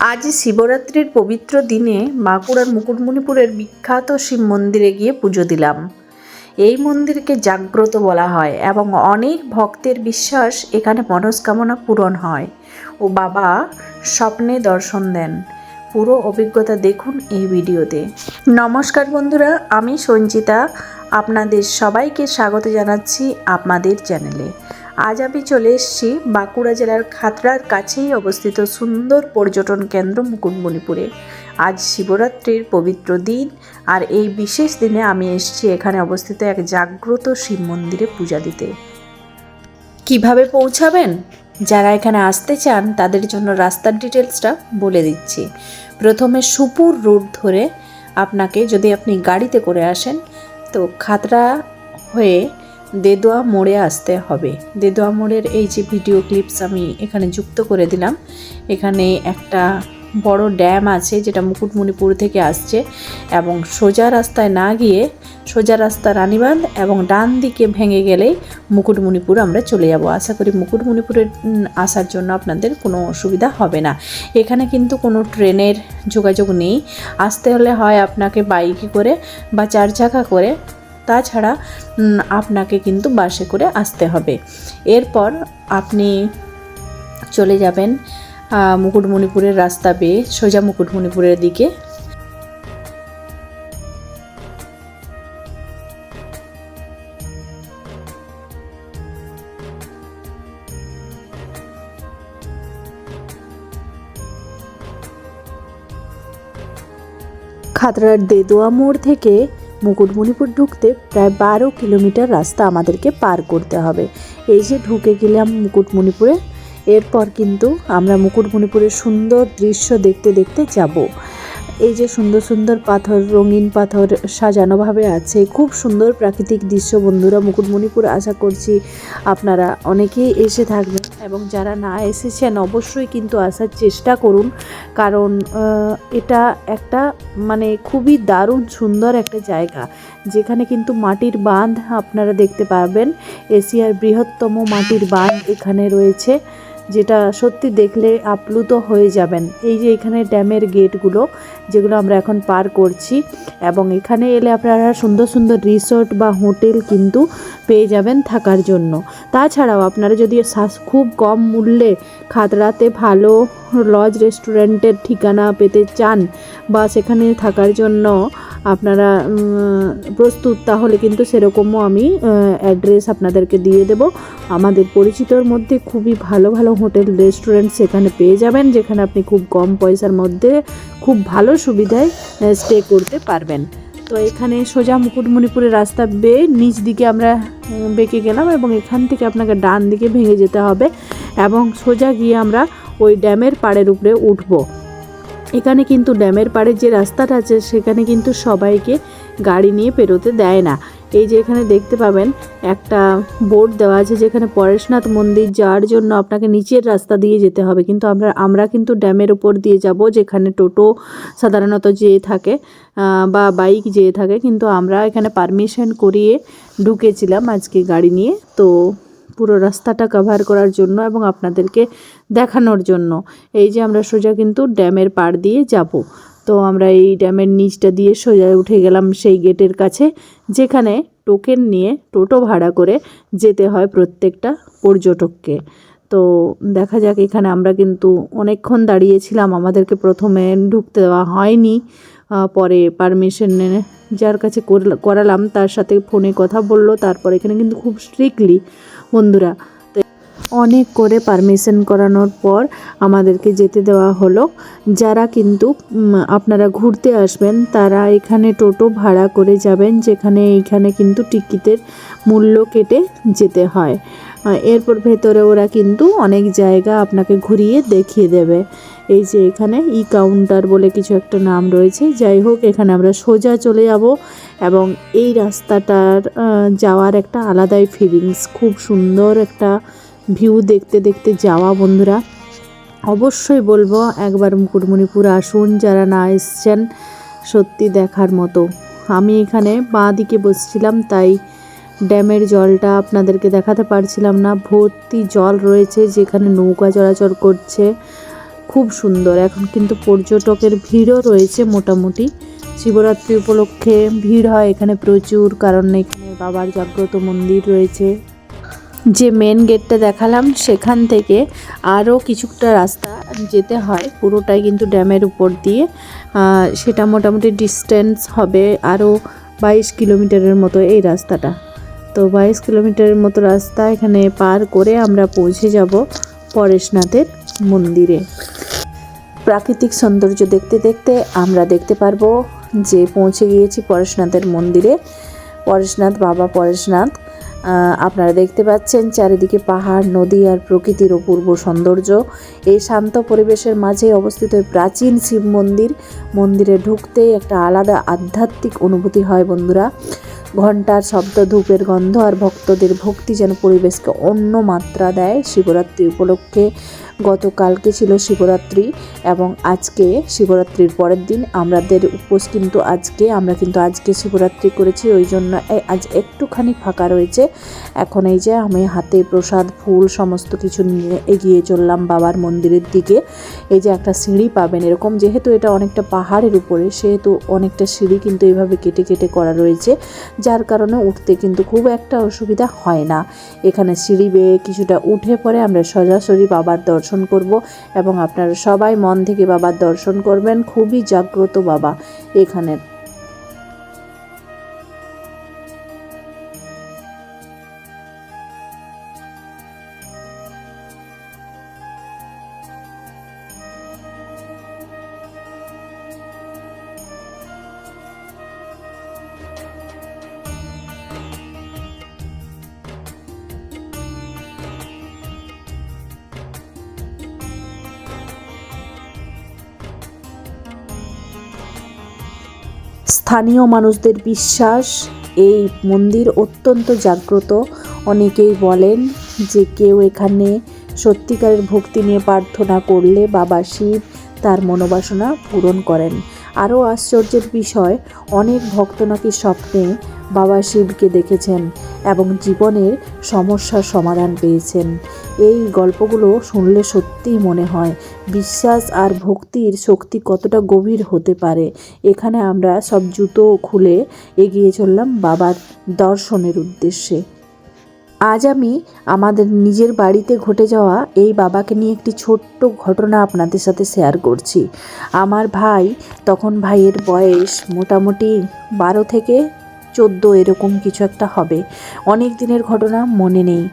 আজ শিবরাত্রির পবিত্র দিনে বাঁকুড়ার মুকুটমণিপুরের বিখ্যাত শিব মন্দিরে গিয়ে পুজো দিলাম। এই মন্দিরকে জাগ্রত বলা হয় এবং অনেক ভক্তের বিশ্বাস এখানে মনস্কামনা পূরণ হয় ও বাবা স্বপ্নে দর্শন দেন। পুরো অভিজ্ঞতা দেখুন এই ভিডিওতে। নমস্কার বন্ধুরা, আমি সঞ্চিতা, আপনাদের সবাইকে স্বাগত জানাচ্ছি আপনাদের চ্যানেলে। আজ আমি চলে এসেছি বাঁকুড়া জেলার খাতড়ার কাছেই অবস্থিত সুন্দর পর্যটন কেন্দ্র মুকুটমণিপুরে। আজ শিবরাত্রির পবিত্র দিন, আর এই বিশেষ দিনে আমি এসেছি এখানে অবস্থিত এক জাগ্রত শিব মন্দিরে পূজা দিতে। কিভাবে পৌঁছাবেন? যারা এখানে আসতে চান তাদের জন্য রাস্তার ডিটেলসটা বলে দিচ্ছি। প্রথমে সুপুর রুট ধরে আপনাকে, যদি আপনি গাড়িতে করে আসেন, তো খাতড়া হয়ে দেদোয়া মোড়ে আসতে হবে। দেদোয়া মোড়ের এই যে ভিডিও ক্লিপস আমি এখানে যুক্ত করে দিলাম, এখানে একটা বড় ড্যাম আছে যেটা মুকুটমণিপুর থেকে আসছে, এবং সোজা রাস্তায় না গিয়ে সোজা রাস্তা রানীবাঁধ এবং ডান দিকে ভেঙে গেলেই মুকুটমণিপুর আমরা চলে যাব। আশা করি মুকুটমণিপুরের আসার জন্য আপনাদের কোনো অসুবিধা হবে না। এখানে কিন্তু কোনো ট্রেনের যোগাযোগ নেই, আসতে হলে হয় আপনাকে বাইকে করে বা 4 চাকা করে, তাছাড়া আপনাকে কিন্তু বাসে করে আসতে হবে। এরপর আপনি চলে যাবেন মুকুটমণিপুরের রাস্তা বেয়ে সোজা মুকুটমণিপুরের দিকে। খাতড়ার দেদোয়া মোড় থেকে মুকুটমণিপুর ঢুকতে প্রায় 12 কিলোমিটার রাস্তা আমাদেরকে পার করতে হবে। এই যে ঢুকে গেলাম মুকুটমণিপুরে, এরপর কিন্তু আমরা মুকুটমণিপুরের সুন্দর দৃশ্য দেখতে দেখতে যাব। এই যে সুন্দর সুন্দর পাথর, রঙিন পাথর সাজানোভাবে আছে, খুব সুন্দর প্রাকৃতিক দৃশ্য। বন্ধুরা, মুকুটমণিপুর আশা করছি আপনারা অনেকেই এসে থাকবেন, এবং যারা না এসেছেন অবশ্যই কিন্তু আসার চেষ্টা করুন, কারণ এটা একটা খুবই দারুণ সুন্দর একটা জায়গা, যেখানে কিন্তু মাটির বাঁধ আপনারা দেখতে পাবেন। এশিয়ার বৃহত্তম মাটির বাঁধ এখানে রয়েছে, যেটা সত্যি দেখলে আপ্লুত হয়ে যাবেন। এই যে এখানে ড্যামের গেটগুলো, যেগুলো আমরা এখন পার করছি, এবং এখানে এলে আপনারা সুন্দর সুন্দর রিসোর্ট বা হোটেল কিন্তু পেয়ে যাবেন থাকার জন্য। তাছাড়াও আপনারা যদি খুব কম মূল্যে খাতড়াতে ভালো লজ রেস্টুরেন্টের ঠিকানা পেতে চান বা সেখানে থাকার জন্য আপনারা প্রস্তুত, তাহলে কিন্তু সেরকমও আমি অ্যাড্রেস আপনাদেরকে দিয়ে দেব। আমাদের পরিচিতর মধ্যে খুবই ভালো ভালো হোটেল রেস্টুরেন্ট সেখানে পেয়ে যাবেন, যেখানে আপনি খুব কম পয়সার মধ্যে খুব ভালো সুবিধায় স্টে করতে পারবেন। তো এখানে সোজা মুকুটমণিপুরের রাস্তা বেয়ে নিচ দিকে আমরা বেঁকে গেলাম, এবং এখান থেকে আপনাকে ডান দিকে ভেঙে যেতে হবে এবং সোজা গিয়ে আমরা ওই ড্যামের পাড়ের উপরে উঠব। এখানে কিন্তু ড্যামের পাড়ের যে রাস্তাটা আছে সেখানে কিন্তু সবাইকে গাড়ি নিয়ে পেরোতে দেয় না। এই যে এখানে দেখতে পাবেন একটা বোর্ড দেওয়া আছে, যেখানে পরেশনাথ মন্দির যাওয়ার জন্য আপনাকে নিচের রাস্তা দিয়ে যেতে হবে, কিন্তু আমরা কিন্তু ড্যামের উপর দিয়ে যাব, যেখানে টোটো সাধারণত যেয়ে থাকে বা বাইক যেয়ে থাকে, কিন্তু আমরা এখানে পারমিশন করিয়ে ঢুকেছিলাম আজকে গাড়ি নিয়ে, তো পুরো রাস্তাটা কভার করার জন্য এবং আপনাদেরকে দেখানোর জন্য। এই যে আমরা সোজা কিন্তু ড্যামের পাড় দিয়ে যাব। তো আমরা এই ড্যামের নিচটা দিয়ে সোজা উঠে গেলাম সেই গেটের কাছে, যেখানে টোকেন নিয়ে টোটো ভাড়া করে যেতে হয় প্রত্যেকটা পর্যটককে। তো দেখা যাক, এখানে আমরা কিন্তু অনেকক্ষণ দাঁড়িয়েছিলাম, আমাদেরকে প্রথমে ঢুকতে দেওয়া হয়নি, পরে পারমিশন যার কাছে করালাম তার সাথে ফোনে কথা বললো, তারপর এখানে কিন্তু খুব স্ট্রিক্টলি বন্ধুরা অনেক করে পারমিশন করানোর পর আমাদেরকে যেতে দেওয়া হলো। যারা কিন্তু আপনারা ঘুরতে আসবেন তারা এখানে টোটো ভাড়া করে যাবেন, এইখানে কিন্তু টিকিটের মূল্য কেটে যেতে হয়। এরপর ভেতরে ওরা কিন্তু অনেক জায়গা আপনাকে ঘুরিয়ে দেখিয়ে দেবে। এই যে এখানে কাউন্টার বলে কিছু একটা নাম রয়েছে। যাই হোক, এখানে আমরা সোজা চলে যাব, এবং এই রাস্তাটার যাওয়ার একটা আলাদাই ফিলিংস, খুব সুন্দর একটা ভিউ দেখতে দেখতে যাওয়া। বন্ধুরা, অবশ্যই বলবো একবার মুকুটমণিপুর আসুন, যারা না এসছেন, সত্যি দেখার মতো। আমি এখানে বাঁ দিকে বসছিলাম, তাই ড্যামের জলটা আপনাদেরকে দেখাতে পারছিলাম না। ভর্তি জল রয়েছে, যেখানে নৌকা চলাচল করছে, খুব সুন্দর। এখন কিন্তু পর্যটকের ভিড়ও রয়েছে মোটামুটি। শিবরাত্রি উপলক্ষে ভিড় হয় এখানে প্রচুর, কারণ এখানে বাবার জাগ্রত মন্দির রয়েছে। যে মেন গেটটা দেখালাম সেখান থেকে আরও কিছুটা রাস্তা যেতে হয়, পুরোটাই কিন্তু ড্যামের উপর দিয়ে। সেটা মোটামুটি ডিস্টেন্স হবে আরও 22 কিলোমিটারের মতো এই রাস্তাটা। তো 22 কিলোমিটারের মতো রাস্তা এখানে পার করে আমরা পৌঁছে যাব পরেশনাথের মন্দিরে। প্রাকৃতিক সৌন্দর্য দেখতে দেখতে আমরা দেখতে পারবো যে পৌঁছে গিয়েছি পরেশনাথের মন্দিরে। পরেশনাথ, বাবা পরেশনাথ। আপনারা দেখতে পাচ্ছেন চারিদিকে পাহাড়, নদী আর প্রকৃতির অপূর্ব সৌন্দর্য। এই শান্ত পরিবেশের মাঝে অবস্থিত এই প্রাচীন শিব মন্দির। মন্দিরে ঢুকতেই একটা আলাদা আধ্যাত্মিক অনুভূতি হয় বন্ধুরা। ঘণ্টার শব্দ, ধূপের গন্ধ আর ভক্তদের ভক্তি যেন পরিবেশকে অন্য মাত্রা দেয়। শিবরাত্রি উপলক্ষে গতকালকে ছিল শিবরাত্রি এবং আজকে শিবরাত্রির পরের দিন আমাদের উপোস কিন্তু আজকে শিবরাত্রি করেছি, ওই জন্য আজ একটুখানি ফাঁকা রয়েছে। এখন এই যে আমি হাতে প্রসাদ, ফুল সমস্ত কিছু নিয়ে এগিয়ে চললাম বাবার মন্দিরের দিকে। এই যে একটা সিঁড়ি পাবেন এরকম, যেহেতু এটা অনেকটা পাহাড়ের উপরে সেহেতু অনেকটা সিঁড়ি কিন্তু এইভাবে কেটে কেটে করা রয়েছে, যার কারণে উঠতে কিন্তু খুব একটা অসুবিধা হয় না। এখানে সিঁড়ি বেয়ে কিছুটা উঠে পরে আমরা সোজাসুজি বাবার দর্শন করব এবং আপনারা সবাই মন থেকে বাবার দর্শন করবেন। খুবই জাগ্রত বাবা এখানের। স্থানীয় মানুষদের বিশ্বাস এই মন্দির অত্যন্ত জাগ্রত। অনেকেই বলেন যে কেউ এখানে সত্যিকারের ভক্তি নিয়ে প্রার্থনা করলে বাবা শিব তার মনোবাসনা পূরণ করেন। আরও আশ্চর্যের বিষয়, অনেক ভক্ত নাকি স্বপ্নে বাবা শিবকে দেখেছেন এবং জীবনের সমস্যার সমাধান পেয়েছেন। এই গল্পগুলো শুনলে সত্যিই মনে হয় বিশ্বাস আর ভক্তির শক্তি কতটা গভীর হতে পারে। এখানে আমরা সব জুতো খুলে এগিয়ে চললাম বাবার দর্শনের উদ্দেশ্যে। আজ আমি আমাদের নিজের বাড়িতে ঘটে যাওয়া এই বাবাকে নিয়ে একটি ছোট্ট ঘটনা আপনাদের সাথে শেয়ার করছি। আমার ভাই, তখন ভাইয়ের বয়স মোটামুটি 12 থেকে 14 এরকম কিছু একটা হবে, অনেক দিনের ঘটনা মনে নেই।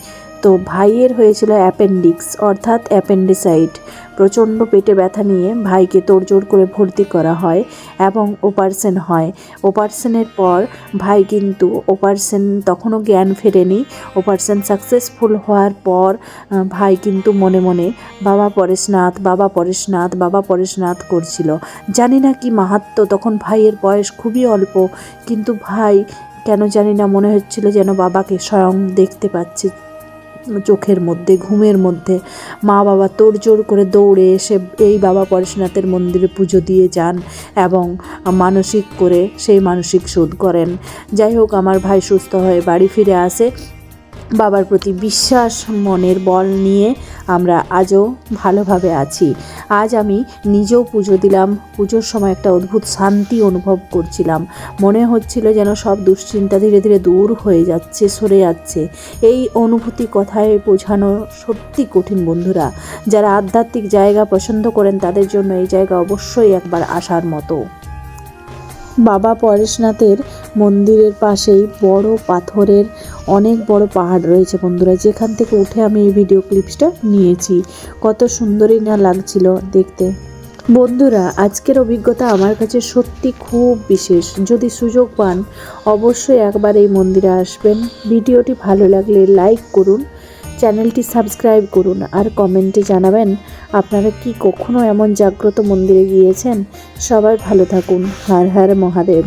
তো ভাইয়ের হয়েছিল অ্যাপেন্ডিক্স অর্থাৎ অ্যাপেন্ডিসাইট। প্রচণ্ড পেটে ব্যথা নিয়ে ভাইকে তোড়জোড় করে ভর্তি করা হয় এবং অপারেশন হয়। অপারেশনের পর ভাই কিন্তু তখনও জ্ঞান ফেরেনি। অপারেশন সাকসেসফুল হওয়ার পর ভাই কিন্তু মনে মনে বাবা পরেশনাথ, বাবা পরেশনাথ, বাবা পরেশনাথ করছিল। জানি না কি মাহাত্ম্য, তখন ভাইয়ের বয়স খুবই অল্প, কিন্তু ভাই কেন জানি না মনে হচ্ছিল যেন বাবাকে স্বয়ং দেখতে পাচ্ছি চোখের মধ্যে, ঘুমের মধ্যে। মা বাবা তোড়জোড় করে দৌড়ে এসে এই বাবা পরেশনাথের মন্দিরে পুজো দিয়ে যান এবং মানসিক করে সেই মানসিক শোধ করেন। যাই হোক, আমার ভাই সুস্থ হয়ে বাড়ি ফিরে আসে। বাবার প্রতি বিশ্বাস, মনের বল নিয়ে আমরা আজও ভালোভাবে আছি। আজ আমি নিজেও পুজো দিলাম। পুজোর সময় একটা অদ্ভুত শান্তি অনুভব করছিলাম। মনে হচ্ছিল যেন সব দুশ্চিন্তা ধীরে ধীরে দূর হয়ে যাচ্ছে, সরে যাচ্ছে। এই অনুভূতি কথায় বোঝানো সত্যি কঠিন বন্ধুরা। যারা আধ্যাত্মিক জায়গা পছন্দ করেন তাদের জন্য এই জায়গা অবশ্যই একবার আসার মতো। বাবা পরেশনাথের মন্দিরের পাশেই বড় পাথরের অনেক বড় পাহাড় রয়েছে বন্ধুরা, যেখান থেকে উঠে আমি এই ভিডিও ক্লিপসটা নিয়েছি। কত সুন্দরই না লাগছিল দেখতে। বন্ধুরা, আজকের অভিজ্ঞতা আমার কাছে সত্যি খুব বিশেষ। যদি সুযোগ পান অবশ্যই একবার এই মন্দিরে আসবেন। ভিডিওটি ভালো লাগলে লাইক করুন, চ্যানেলটি সাবস্ক্রাইব করুন আর কমেন্টে জানাবেন আপনারা কি কখনো এমন জাগ্রত মন্দিরে গিয়েছেন। সবাই ভালো থাকুন। হর হর মহাদেব।